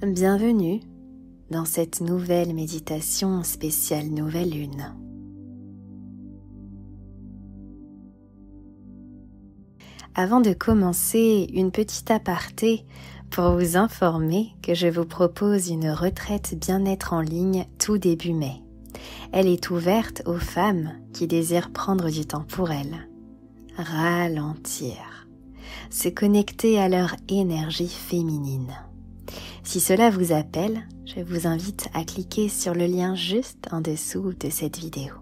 Bienvenue dans cette nouvelle méditation spéciale nouvelle lune. Avant de commencer, une petite aparté pour vous informer que je vous propose une retraite bien-être en ligne tout début mai. Elle est ouverte aux femmes qui désirent prendre du temps pour elles, ralentir, se connecter à leur énergie féminine. Si cela vous appelle, je vous invite à cliquer sur le lien juste en dessous de cette vidéo.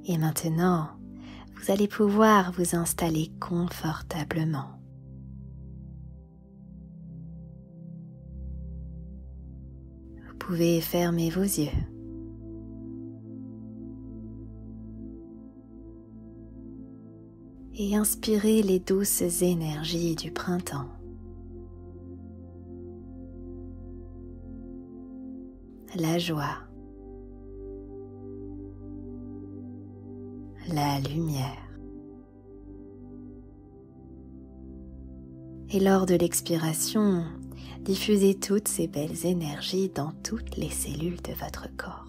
Et maintenant, vous allez pouvoir vous installer confortablement. Vous pouvez fermer vos yeux. Et inspirez les douces énergies du printemps. La joie, la lumière. Et lors de l'expiration, diffusez toutes ces belles énergies dans toutes les cellules de votre corps.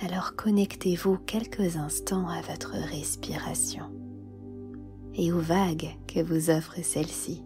Alors connectez-vous quelques instants à votre respiration et aux vagues que vous offre celle-ci.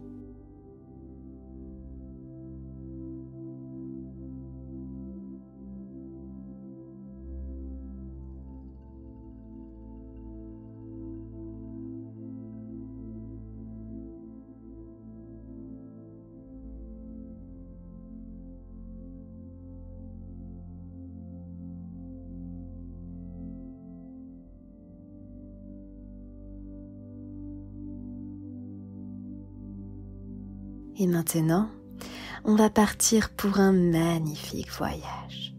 Et maintenant, on va partir pour un magnifique voyage.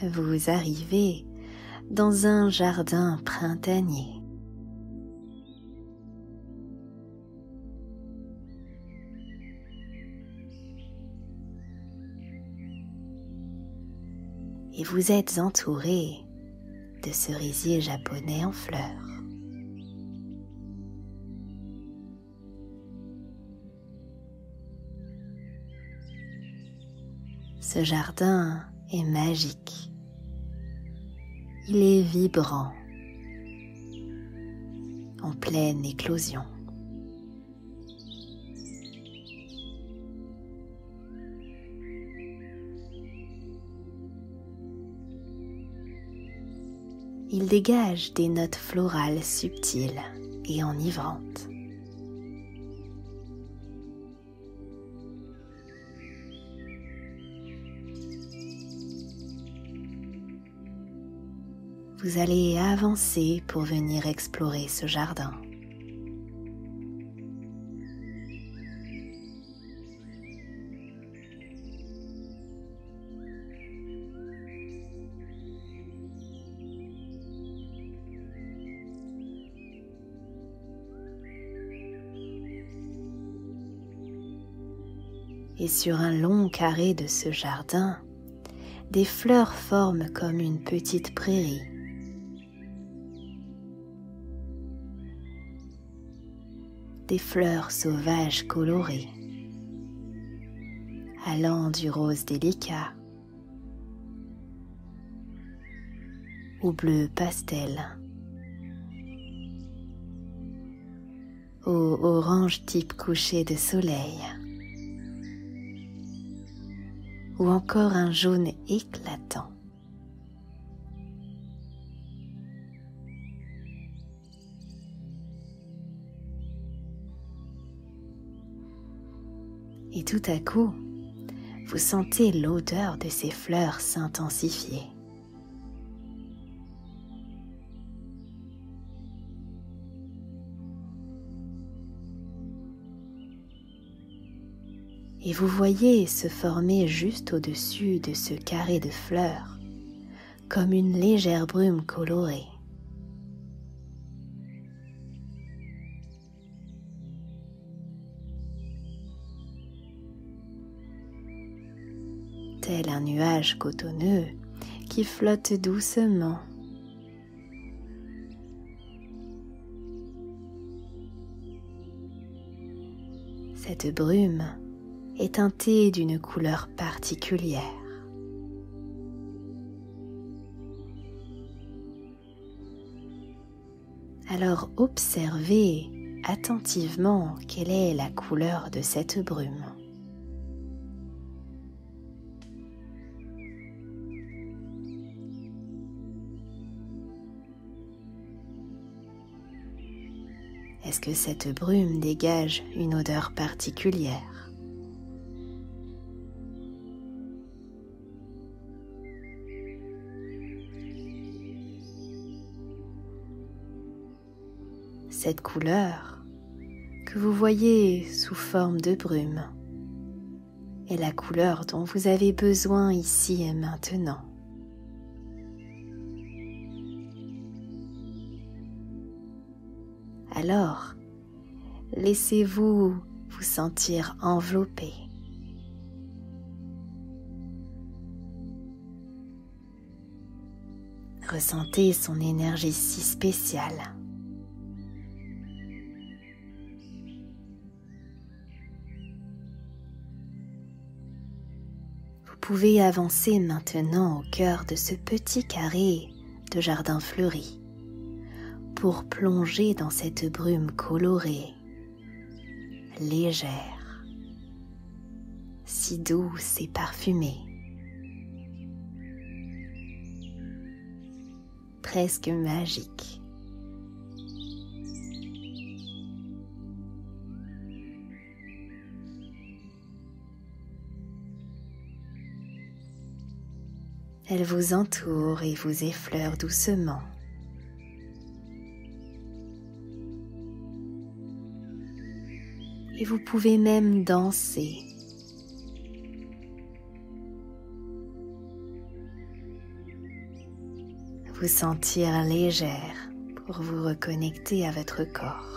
Vous arrivez dans un jardin printanier. Et vous êtes entouré de cerisiers japonais en fleurs. Ce jardin est magique. Il est vibrant, en pleine éclosion. Il dégage des notes florales subtiles et enivrantes. Vous allez avancer pour venir explorer ce jardin. Et sur un long carré de ce jardin, des fleurs forment comme une petite prairie. Des fleurs sauvages colorées, allant du rose délicat au bleu pastel, au orange type coucher de soleil, ou encore un jaune éclatant. Et tout à coup, vous sentez l'odeur de ces fleurs s'intensifier. Et vous voyez se former juste au-dessus de ce carré de fleurs, comme une légère brume colorée. tel un nuage cotonneux qui flotte doucement. Cette brume est teintée d'une couleur particulière. Alors observez attentivement quelle est la couleur de cette brume. Est-ce que cette brume dégage une odeur particulière? Cette couleur que vous voyez sous forme de brume est la couleur dont vous avez besoin ici et maintenant. Alors, laissez-vous vous sentir enveloppé. Ressentez son énergie si spéciale. Vous pouvez avancer maintenant au cœur de ce petit carré de jardin fleuri pour plonger dans cette brume colorée, légère, si douce et parfumée, presque magique. Elle vous entoure et vous effleure doucement. Et vous pouvez même danser. Vous sentir légère pour vous reconnecter à votre corps.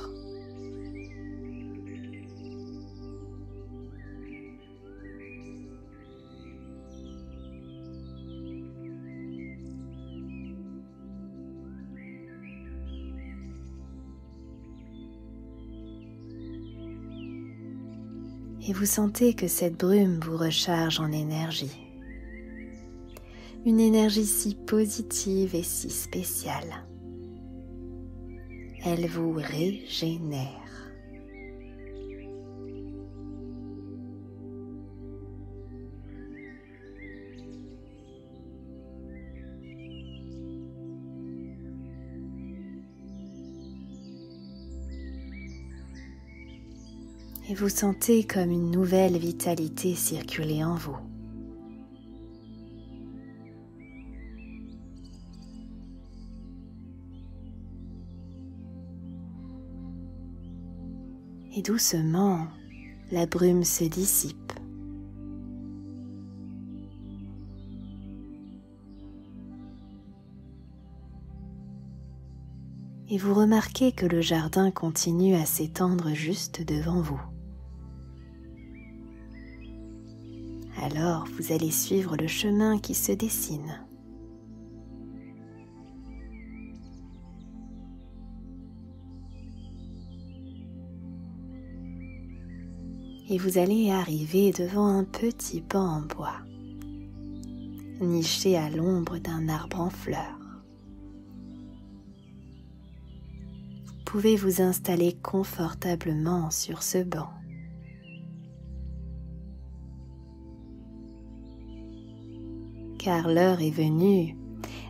Et vous sentez que cette brume vous recharge en énergie. Une énergie si positive et si spéciale. Elle vous régénère. Et vous sentez comme une nouvelle vitalité circuler en vous. Et doucement, la brume se dissipe. Et vous remarquez que le jardin continue à s'étendre juste devant vous. Alors, vous allez suivre le chemin qui se dessine. Et vous allez arriver devant un petit banc en bois, niché à l'ombre d'un arbre en fleurs. Vous pouvez vous installer confortablement sur ce banc. Car l'heure est venue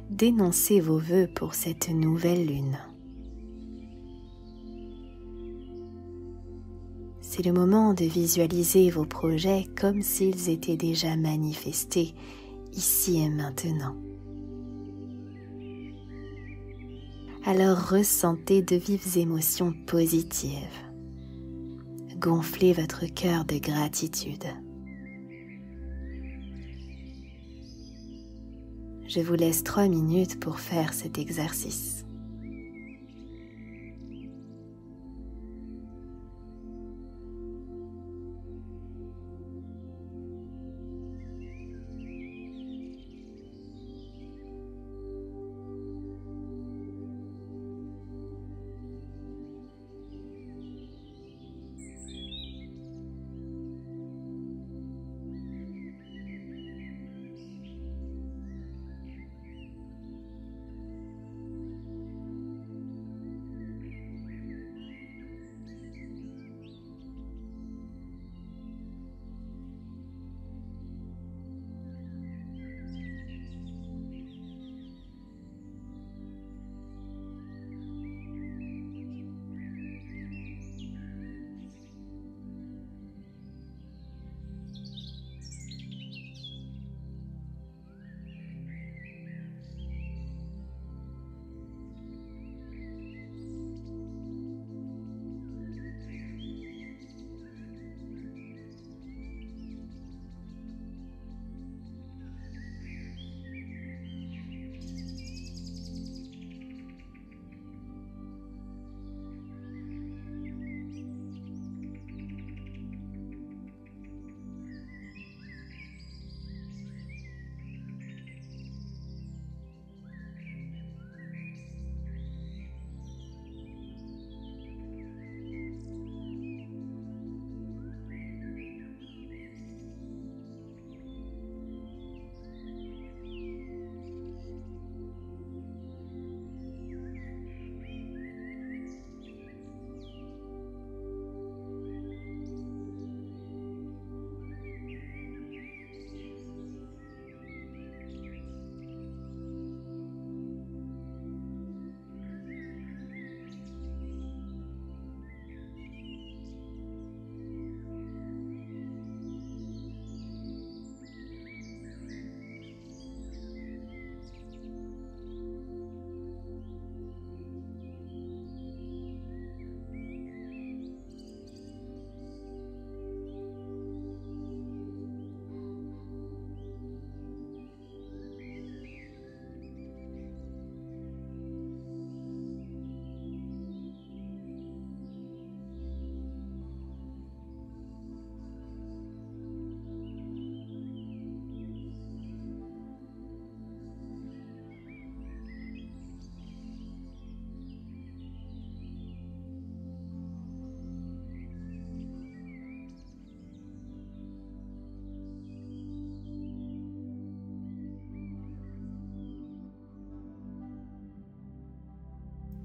d'énoncer vos vœux pour cette nouvelle lune. C'est le moment de visualiser vos projets comme s'ils étaient déjà manifestés ici et maintenant. Alors ressentez de vives émotions positives. Gonflez votre cœur de gratitude. Je vous laisse 3 minutes pour faire cet exercice.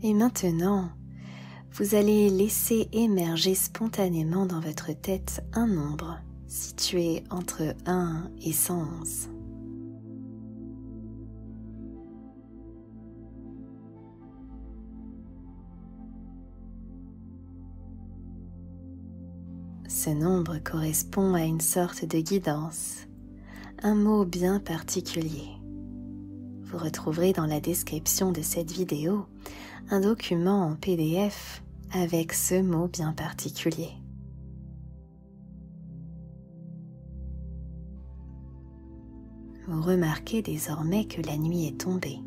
Et maintenant, vous allez laisser émerger spontanément dans votre tête un nombre situé entre 1 et 111. Ce nombre correspond à une sorte de guidance, un mot bien particulier. Vous retrouverez dans la description de cette vidéo un document en PDF avec ce mot bien particulier. Vous remarquez désormais que la nuit est tombée.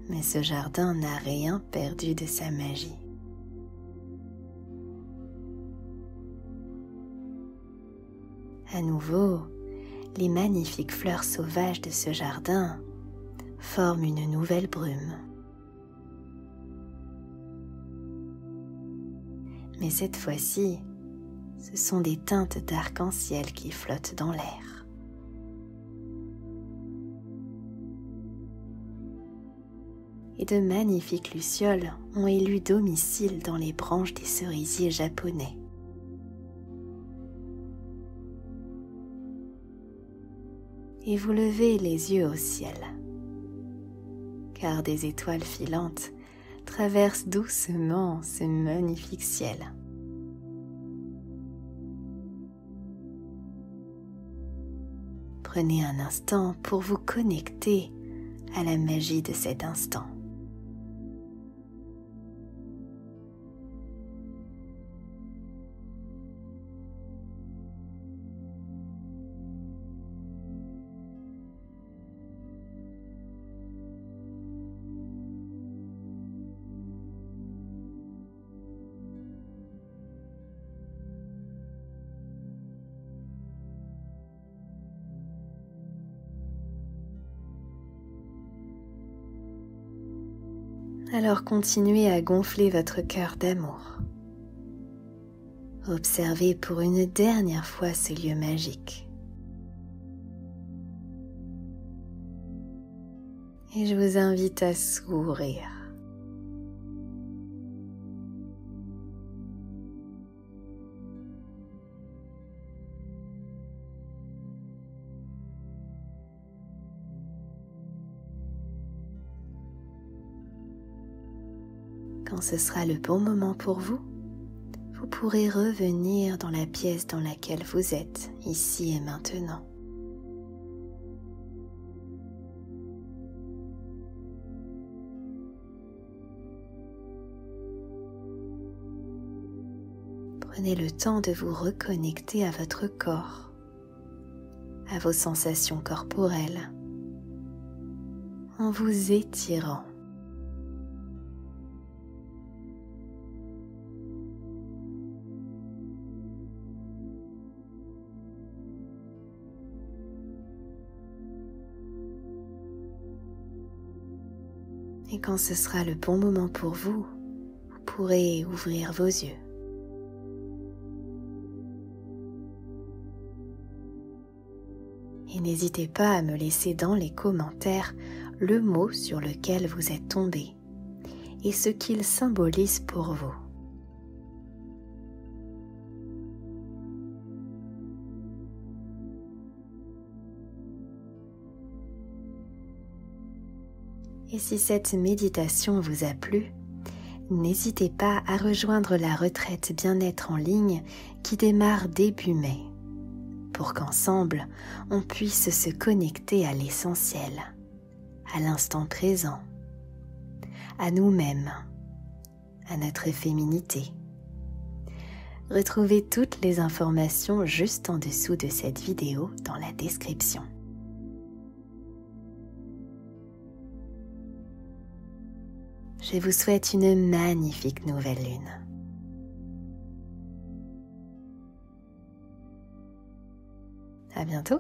Mais ce jardin n'a rien perdu de sa magie. À nouveau, les magnifiques fleurs sauvages de ce jardin forment une nouvelle brume. Mais cette fois-ci, ce sont des teintes d'arc-en-ciel qui flottent dans l'air. Et de magnifiques lucioles ont élu domicile dans les branches des cerisiers japonais. Et vous levez les yeux au ciel, car des étoiles filantes traversent doucement ce magnifique ciel. Prenez un instant pour vous connecter à la magie de cet instant. Alors continuez à gonfler votre cœur d'amour. Observez pour une dernière fois ce lieu magique. Et je vous invite à sourire. Quand ce sera le bon moment pour vous, vous pourrez revenir dans la pièce dans laquelle vous êtes, ici et maintenant. Prenez le temps de vous reconnecter à votre corps, à vos sensations corporelles, en vous étirant. Et quand ce sera le bon moment pour vous, vous pourrez ouvrir vos yeux. Et n'hésitez pas à me laisser dans les commentaires le mot sur lequel vous êtes tombé et ce qu'il symbolise pour vous. Et si cette méditation vous a plu, n'hésitez pas à rejoindre la retraite bien-être en ligne qui démarre début mai, pour qu'ensemble, on puisse se connecter à l'essentiel, à l'instant présent, à nous-mêmes, à notre féminité. Retrouvez toutes les informations juste en dessous de cette vidéo dans la description. Je vous souhaite une magnifique nouvelle lune. À bientôt!